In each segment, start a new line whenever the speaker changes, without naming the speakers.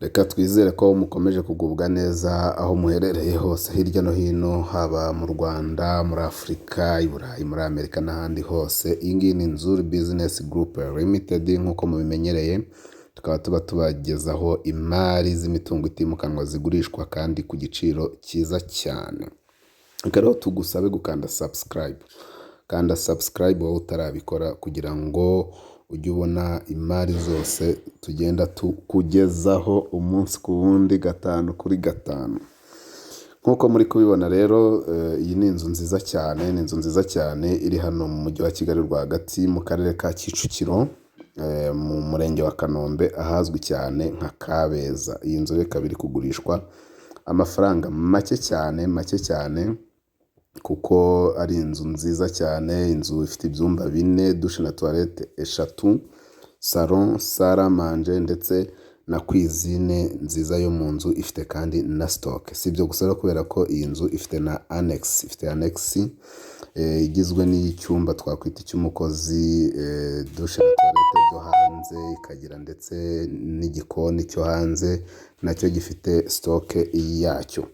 Reka twizere ko mukomeje kugubwa neza aho muherereye hose hirya no hino, haba mu Rwanda, muri Afurika, i Burayi, muri Amerika n'ahandi hose. Iyi ngiyi ni Nzuri Business Group Limited nk'uko mubimenyereye, tukaba tuba tubagezaho imari z'imitungo itimukanwa zigurishwa kandi ku giciro cyiza cyane. Reka rero tugusabe gukanda subscribe. Kanda subscribe wowe utarabikora kugira ngo ujye ubona imari zose tugenda tukugezaho umunsi ku wundi, gatanu kuri gatanu. Nk'uko muri kubibona rero, iyi ni inzu nziza cyane, ni inzu nziza cyane iri hano mu mujyi wa Kigali rwagati mu karere ka Kicukiro, mu murenge wa Kanombe ahazwi cyane nka Kabeza. Iyi nzu rero ikaba iri kugurishwa amafaranga make cyane kuko ari inzu nziza cyane. Inzu ifite ibyumba 4, dushe na toilette 3, salon, salle à manger ndetse na cuisine nziza yo mu nzu, ifite kandi na stock. Si ibyo gusa kubera ko iyi nzu ifite na annex, igizwe n'icyumba twakwita icy'umukozi, dushe na toilette byo hanze, ikagira ndetse n'igikoni cyo hanze nacyo gifite stock yacyo.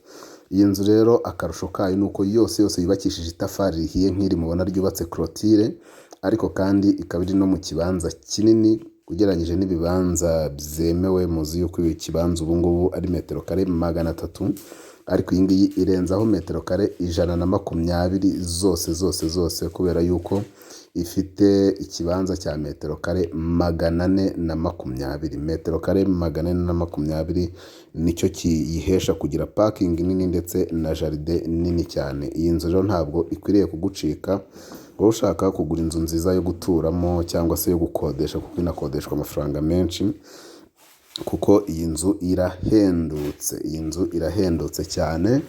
Iyi nzu rero akarusho kayo nuko yose yubakishije itafari rihiye nk'iri mubona ryubatse clôture, ariko kandi ikaba iri no mu kibanza kinini ugereranyije n'ibibanza byemewe. Muzi yuko ikibanza ubu ngubu ari metero kare 300, ariko iyi ngiyi irenzaho metero kare 120 zose kubera yuko ifite ikibanza cya metero kare 420. Metero kare 420 nicyo kiyihesha kugira parking nini ndetse na jaride nini cyane. Iyi nzu rero ntabwo ikwiriye kugucika wowe ushaka kugura inzu nziza yo guturamo cyangwa se yo gukodesha, kuko inakodeshwa amafaranga menshi, kuko iyi nzu irahendutse. Iyi nzu irahendutse cyane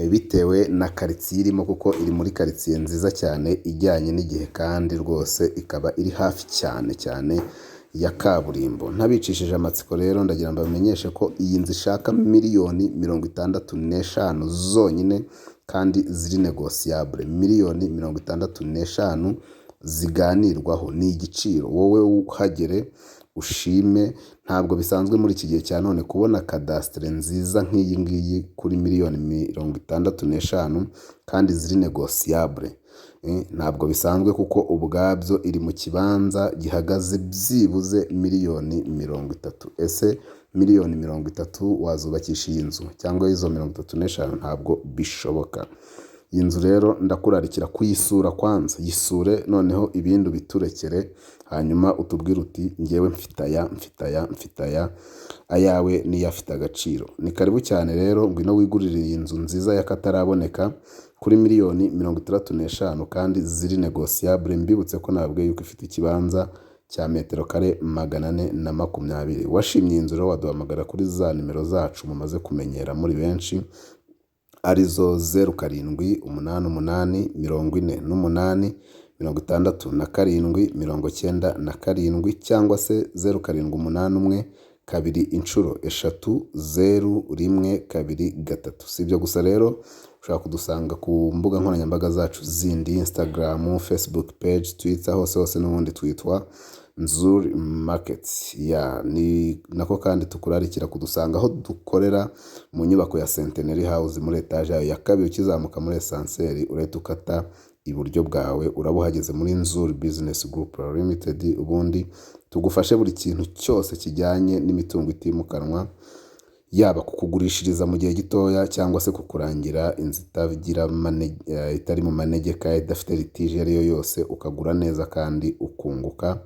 bitewe na quartier irimo, kuko iri muri quartier nziza cyane ijyanye n'igihe, kandi rwose ikaba iri hafi cyane ya kaburimbo. Ntabicishije amatsiko rero ndagira ngo bamenyeshe ko iyi nzu ishaka miliyoni 65 zonyine, kandi ziri negociable. Miliyoni 65 ziganirwaho, ni igiciro. Wowe uhagere ushime. Ntabwo bisanzwe muri iki gihe cya none kubona cadastre nziza nk'iyi ngiyi kuri miliyoni 65 kandi ziri negociable. Ntabwo bisanzwe kuko ubwabyo iri mu kibanza gihagaze byibuze miliyoni 30. Ese miliyoni 30 wazubakisha iyi nzu cyangwa izo 35? Ntabwo bishoboka. Iyi nzu rero ndakurarikira kuyisura kwanza. Yisure, noneho ibindi biturekere, hanyuma utubwire uti ngewe mfitaya, ayawe niyo afite agaciro. Ni karibu cyane rero, ngwino wigurire iyi nzu nziza y'akataraboneka kuri miliyoni 65 kandi ziri negociable. Mbibutse ko nabwiye yuko ifite ikibanza cya metero kare 420. Washimye iyi nzu rero waduhamagara kuri za nimero zacu mumaze kumenyera muri benshi, arizo 0788 48 67 cyangwa se 0781 2 Si ibyo gusa rero, ushobora kudusanga ku mbuga nkoranyambaga zacu zindi, Instagram, Facebook page, Twitter, hose n'ubundi twitwa Nzuri Market. Ni nako kandi tukurarikira kudusanga aho dukorera mu nyubako ya Centenary House muri etage yayo ya 2, ukizamuka muri esanseri urahita ukata iburyo bwawe, uraba uhageze muri Nzuri Business Group Limited. Ubundi tugufashe buri kintu cyose kijyanye n'imitungo itimukanwa, yaba kukugurishiriza mu gihe gitoya cyangwa se kukurangira inzu itari mu manegeka, idafite litige ariyo yose, ukagura neza kandi ukunguka.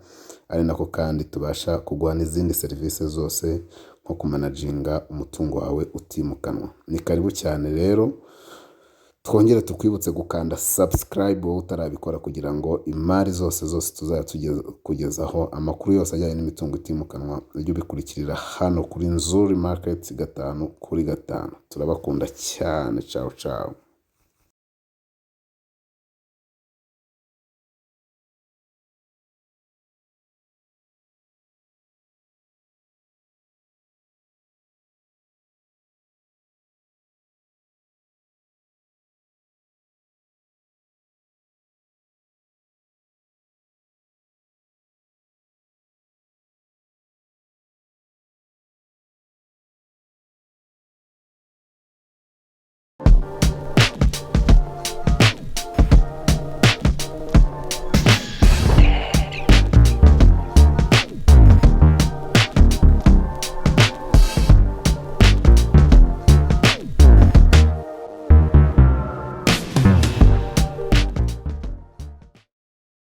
Ari nako kandi tubasha kuguha n'izindi serivisi zose nko kumanaginga umutungo wawe utimukanwa. Ni karibu cyane rero, twongere tukwibutse gukanda subscribe wowe utarabikora kugira ngo imari zose tuzajya kugezaho amakuru yose ajyanye n'imitungo itimukanwa ujye ubikurikirira hano kuri Nzuri Market 5 kuri 5. Turabakunda cyane. Ciao.